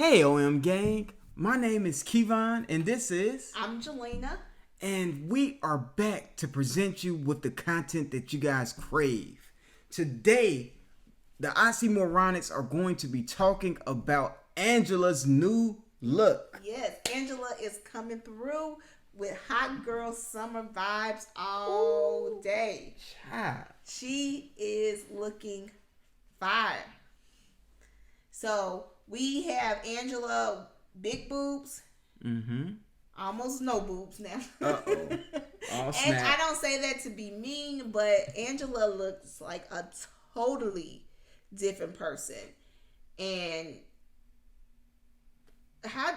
Hey OM gang, my name is Kevon and this is... I'm Jelena. And we are back to present you with the content that you guys crave. Today, the Oxymoronics are going to be talking about Angela's new look. Yes, Angela is coming through with hot girl summer vibes all day. Child. She is looking fire. So we have Angela big boobs. Almost no boobs now. Uh-oh. Oh, And I don't say that to be mean, but Angela looks like a totally different person. And how,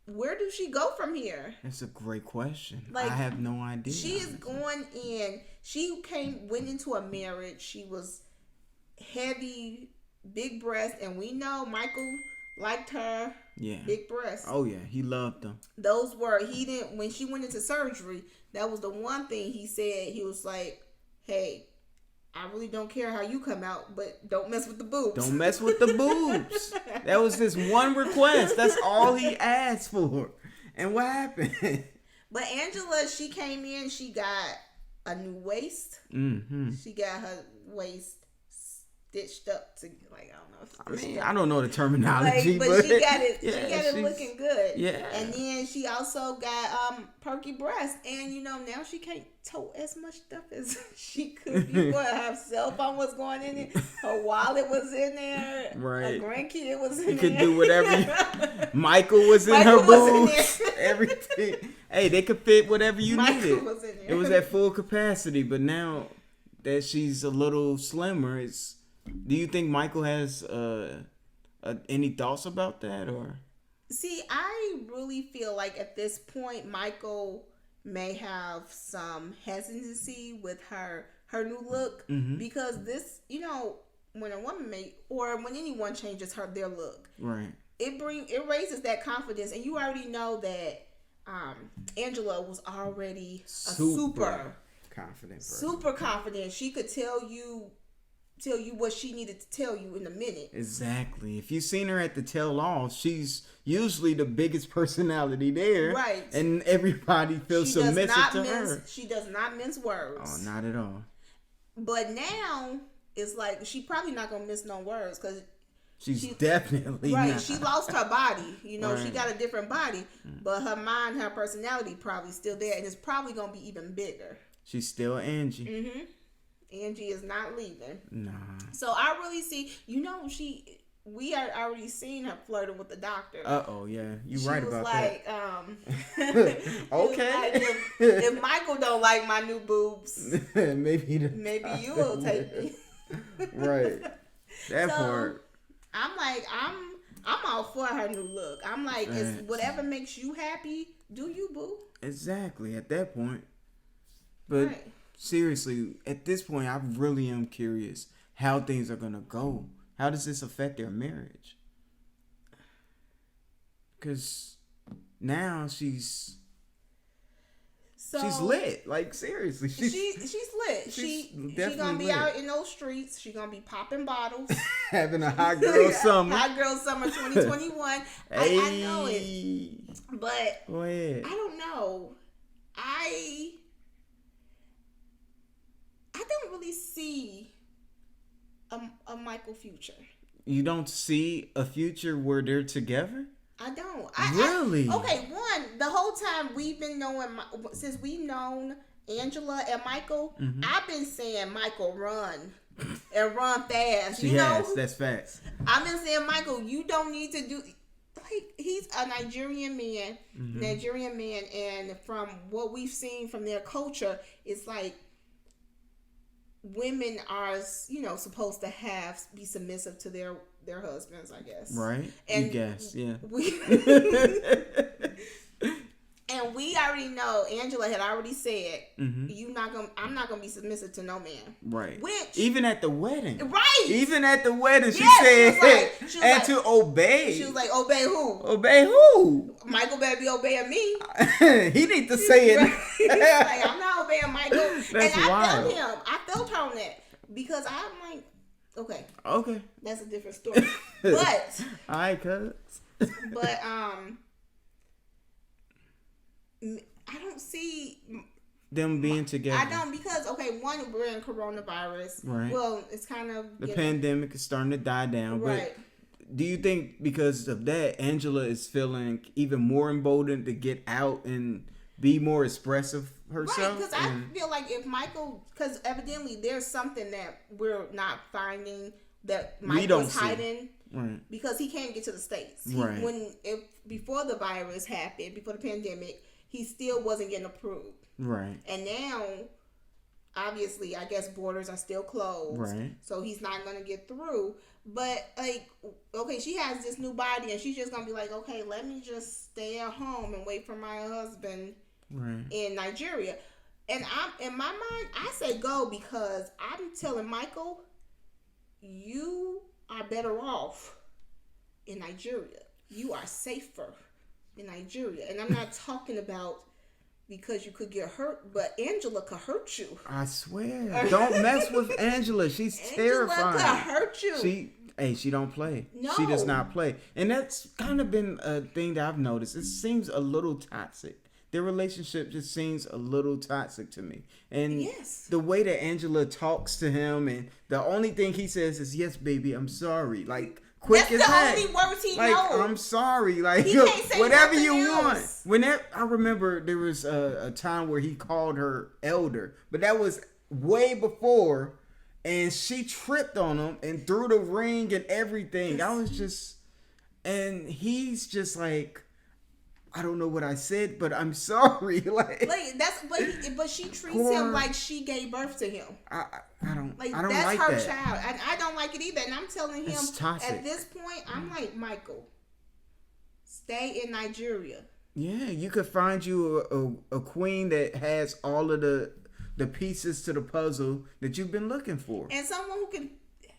where does she go from here? That's a great question. Like, I have no idea. She is going in. She went into a marriage. She was heavy, big breast, and we know Michael liked her. Yeah. Big breasts. Oh yeah, he loved them. Those were, he didn't, when she went into surgery, that was the one thing he said. He was like, hey, I really don't care how you come out, but don't mess with the boobs. Don't mess with the boobs. That was his one request. That's all he asked for. And what happened? But Angela, she came in, she got a new waist. She got her waist stitched up to, like, I don't know. I don't know the terminology, but she got it. Yeah, she got it looking good. Yeah. And then she also got perky breasts, and now she can't tote as much stuff as she could before. Her cell phone was going in it. Her wallet was in there. Right. Her grandkid was in you there. Could do whatever. Michael was in her boobs. Everything. Hey, they could fit whatever you needed. Was in there. It was at full capacity, but now that she's a little slimmer, it's. Do you think Michael has any thoughts about that, or? See, I really feel like at this point, Michael may have some hesitancy with her new look because this, when a woman or when anyone changes their look, right? It raises that confidence, and you already know that Angela was already a super confident person. super confident. She could tell you what she needed to tell you in a minute. Exactly. If you've seen her at the tell-all, she's usually the biggest personality there. Right. And everybody feels submissive to her. She does not mince words. Oh, not at all. But now, it's like, she probably not going to miss no words because She's definitely right. not. She lost her body. Right. She got a different body. But her mind, her personality probably still there. And it's probably going to be even bigger. She's still Angie. Angie is not leaving. Nah. So I really see, we had already seen her flirting with the doctor. Yeah. You're right about that. Okay. Like, if Michael don't like my new boobs, maybe you will take me. Right. That part. I'm like, I'm all for her new look. I'm like, it's whatever makes you happy, do you, boo? Exactly. At that point. But right. Seriously, at this point, I really am curious how things are going to go. How does this affect their marriage? Because now she's lit. Like, seriously. She's lit. She's going to be out in those streets. She's going to be popping bottles. Having a hot girl summer. Hot girl summer 2021. Hey. I know it. But go ahead. I don't know. I don't really see a Michael future. You don't see a future where they're together? I don't. Really? Okay, the whole time we've been knowing, since we've known Angela and Michael, I've been saying, Michael, run. And run fast. That's facts. I've been saying, Michael, you don't need to do... Like, he's a Nigerian man. And from what we've seen from their culture, it's like, women are, supposed to be submissive to their husbands, I guess. Right. And you guess, yeah. And we already know, Angela had already said, I'm not gonna be submissive to no man. Right. Which, even at the wedding. Right. Even at the wedding, she said, to obey. She was like, obey who? Obey who? Michael better be obeying me. He need to say it. He's like, I'm not obeying Michael. That's and wild. I felt her on that. Because I'm like, Okay. Okay. That's a different story. But all right, cuz. But I don't see them being together. I don't, because one, we're in coronavirus. Right. Well, it's kind of the pandemic is starting to die down. Right. But do you think because of that, Angela is feeling even more emboldened to get out and be more expressive herself? Right, because I feel like if Michael, because evidently there's something that we're not finding that Michael's hiding. Right. Because he can't get to the States. Right. Before the virus happened, before the pandemic, he still wasn't getting approved. Right. And now, obviously, I guess borders are still closed. Right. So he's not going to get through. But, she has this new body, and she's just going to be like, okay, let me just stay at home and wait for my husband in Nigeria. And in my mind, I say go, because I'm telling Michael, you are better off in Nigeria. You are safer in Nigeria. And I'm not talking about because you could get hurt, but Angela could hurt you. I swear. Don't mess with Angela. She's terrifying. Angela could hurt you. She don't play. No. She does not play. And that's kind of been a thing that I've noticed. It seems a little toxic. Their relationship just seems a little toxic to me. And the way that Angela talks to him, and the only thing he says is, yes, baby, I'm sorry. Like, quick That's as the heck. only words he like, knows. I'm sorry. Like, he can't say whatever you else. want. Whenever I remember there was a time where he called her elder, but that was way before, and she tripped on him and threw the ring and everything. I was just, and he's just like, I don't know what I said, but I'm sorry. But she treats him like she gave birth to him. I don't that's like her that. child. I don't like it either. And I'm telling him at this point, I'm like, Michael, stay in Nigeria. Yeah, you could find you a queen that has all of the pieces to the puzzle that you've been looking for, and someone who can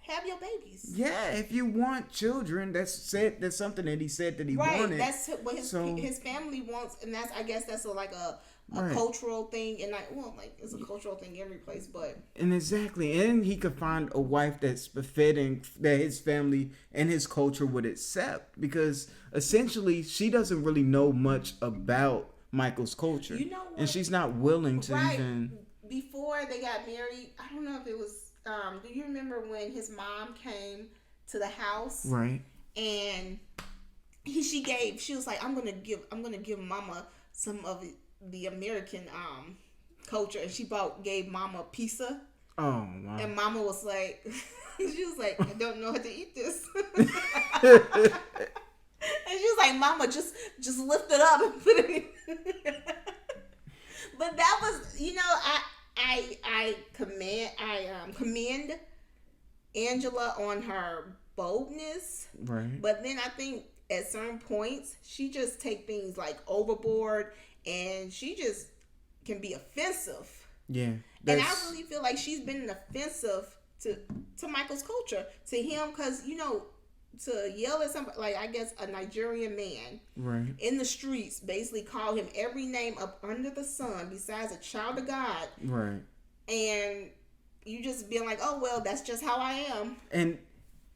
have your babies. Yeah, if you want children, that's something that he said that he wanted. That's what his family wants, and I guess that's a cultural thing, and it's a cultural thing every place, but exactly, and he could find a wife that's befitting that his family and his culture would accept, because essentially she doesn't really know much about Michael's culture, and she's not willing to even. Before they got married, I don't know if it was. Do you remember when his mom came to the house? Right. And she was like, I'm gonna give Mama some of the American culture, and she gave Mama pizza. Oh wow. And Mama was like, she was like, I don't know how to eat this. And she was like, Mama, just lift it up and put it in. But that was, I commend Angela on her boldness. Right. But then I think at certain points she just take things overboard, and she just can be offensive. Yeah. And I really feel like she's been offensive to Michael's culture, to him, because to yell at somebody, I guess a Nigerian man in the streets, basically call him every name up under the sun besides a child of God. Right. And you just being like, oh, well, that's just how I am.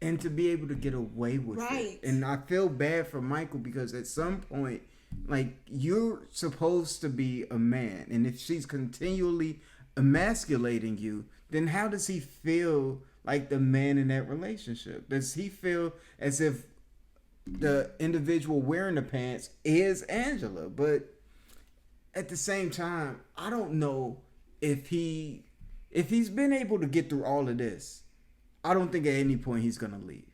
And to be able to get away with it. And I feel bad for Michael, because at some point, you're supposed to be a man. And if she's continually emasculating you, then how does he feel like the man in that relationship? Does he feel as if the individual wearing the pants is Angela? But at the same time, I don't know if he's been able to get through all of this. I don't think at any point he's gonna leave.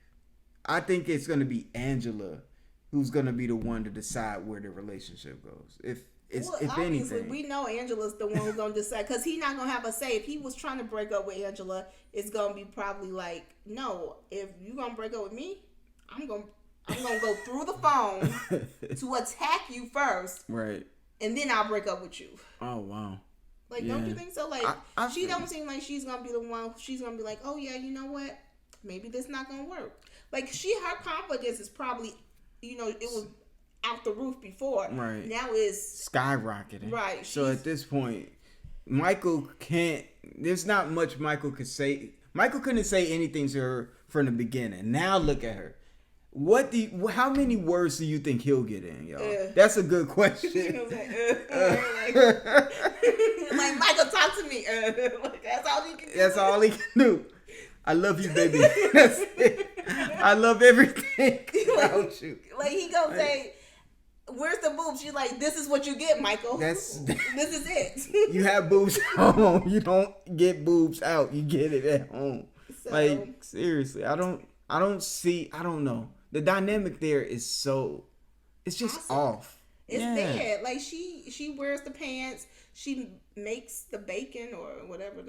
I think it's gonna be Angela who's gonna be the one to decide where the relationship goes. If anything, we know Angela's the one who's gonna decide, because he's not gonna have a say. If he was trying to break up with Angela, it's gonna be probably like, no, if you gonna break up with me, I'm gonna go through the phone to attack you first, right? And then I'll break up with you. Oh wow. Don't you think so? She don't seem like she's gonna be the one. She's gonna be like, oh yeah, you know what? Maybe this not gonna work. Her confidence is probably, it was out the roof before. Right. Now it's skyrocketing. Right. So at this point, Michael can't. There's not much Michael could say. Michael couldn't say anything to her from the beginning. Now look at her. How many words do you think he'll get in, y'all? That's a good question. Like, Michael, talk to me. Like, that's all he can do. That's all he can do. I love you, baby. That's it. I love everything about you. Like, he gonna say, where's the boobs? She's like, this is what you get, Michael. This is it. You have boobs at home. You don't get boobs out. You get it at home. So, like, seriously, I don't know. The dynamic there is it's just awesome. Off. It's there. Like, she wears the pants. She makes the bacon or whatever.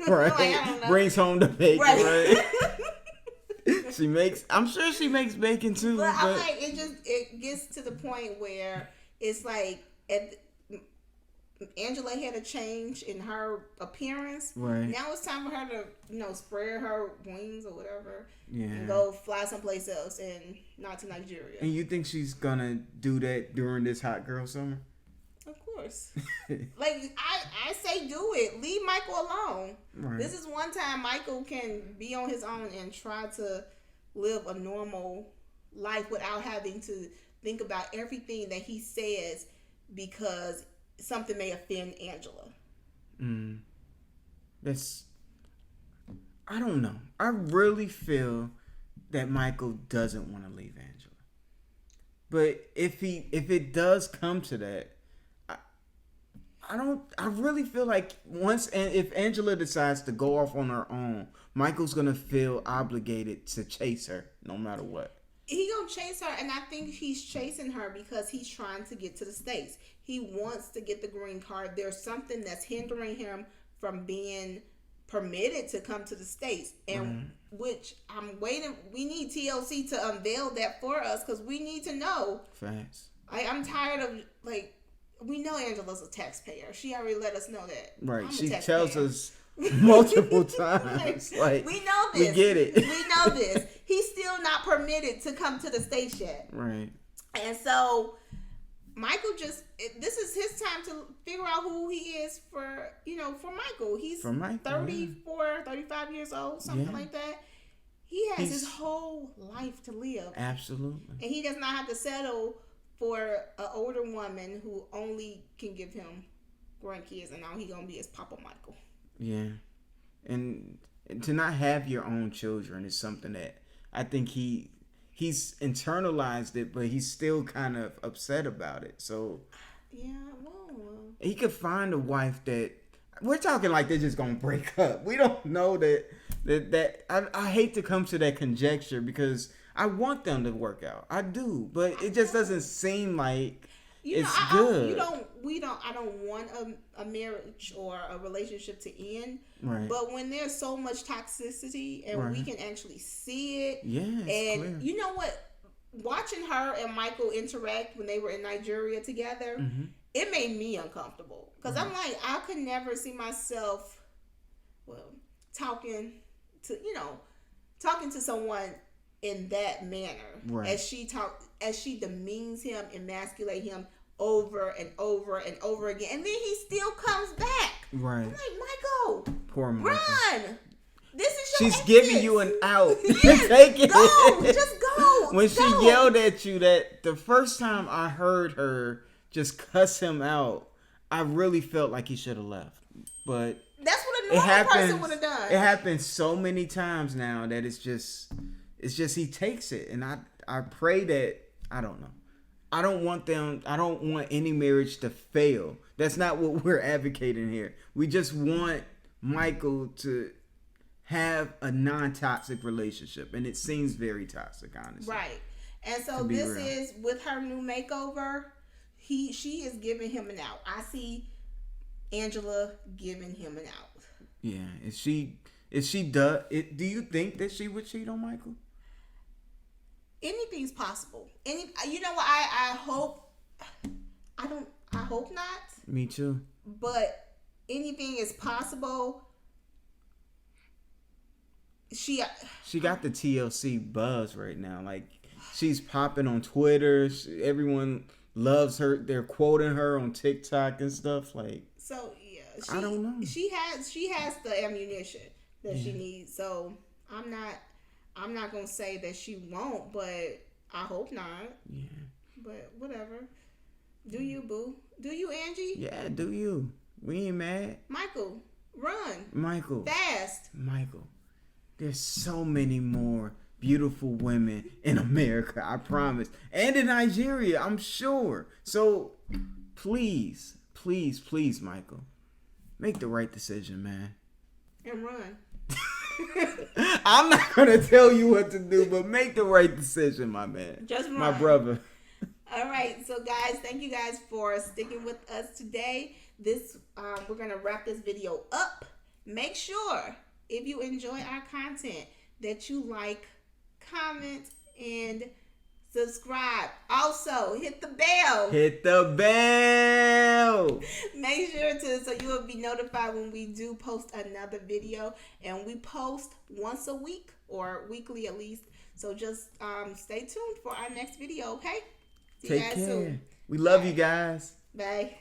Right. Like, I don't know. Brings home the bacon, right? I'm sure she makes bacon too. But I'm like, it gets to the point where it's like, Angela had a change in her appearance. Right. Now it's time for her to, spread her wings or whatever. Yeah. And go fly someplace else and not to Nigeria. And you think she's gonna do that during this hot girl summer? Of course. Like, I say do it. Leave Michael alone. Right. This is one time Michael can be on his own and try to live a normal life without having to think about everything that he says because something may offend Angela. I don't know. I really feel that Michael doesn't want to leave Angela. But if it does come to that, I really feel like if Angela decides to go off on her own, Michael's gonna feel obligated to chase her no matter what. He gonna chase her, and I think he's chasing her because he's trying to get to the States. He wants to get the green card. There's something that's hindering him from being permitted to come to the States, and which I'm waiting. We need TLC to unveil that for us because we need to know. Facts. I'm tired of we know Angela's a taxpayer. She already let us know that. Right. She tells us multiple times. Like, we know this. We get it. We know this. He's still not permitted to come to the States yet. Right. And so Michael this is his time to figure out who he is for Michael. He's 34, 35 years old, something like that. He has his whole life to live. Absolutely. And he does not have to settle for an older woman who only can give him grandkids, and now he's gonna be his Papa Michael. Yeah, and to not have your own children is something that I think he's internalized it, but he's still kind of upset about it. So yeah, he could find a wife that we're talking like they're just gonna break up. We don't know that I hate to come to that conjecture because I want them to work out. I do, but it just doesn't seem like it's good. I don't want a marriage or a relationship to end. Right. But when there's so much toxicity and we can actually see it. Yes. And clear. You know what? Watching her and Michael interact when they were in Nigeria together, it made me uncomfortable. Because I'm like, I could never see myself, talking to someone in that manner, as she demeans him, emasculate him over and over and over again, and then he still comes back. Right. I'm like, Michael, poor Michael. Run! This is your She's giving you an out. Yes, Take it. Go, just go. When she yelled at you, that the first time I heard her just cuss him out, I really felt like he should have left. But that's what a normal person would have done. It happens so many times now that it's just he takes it, and I pray that I don't know. I don't want any marriage to fail. That's not what we're advocating here. We just want Michael to have a non-toxic relationship, and it seems very toxic, honestly. Right. And so this is with her new makeover. She is giving him an out. I see Angela giving him an out. Yeah. Is she do you think that she would cheat on Michael? Anything's possible. You know what? I hope. I hope not. Me too. But anything is possible. She got the TLC buzz right now. Like, she's popping on Twitter. Everyone loves her. They're quoting her on TikTok and stuff. Like, so yeah. I don't know. She has the ammunition. that she needs. So I'm not gonna say that she won't, but I hope not. Yeah. But whatever. Do you, boo? Do you, Angie? Yeah, do you? We ain't mad. Michael, run. Michael. Fast. Michael. There's so many more beautiful women in America, I promise. And in Nigeria, I'm sure. So please, please, please, Michael, make the right decision, man. And run. I'm not going to tell you what to do, but make the right decision, my man. Just run. My brother. All right, so guys, thank you guys for sticking with us today. We're gonna wrap this video up. Make sure if you enjoy our content that you like, comment, and subscribe. Also, hit the bell. Hit the bell. Make sure so you will be notified when we do post another video, and we post once a week or weekly at least. So just stay tuned for our next video. Okay. See you Take guys care. soon. We love Bye. you guys. Bye.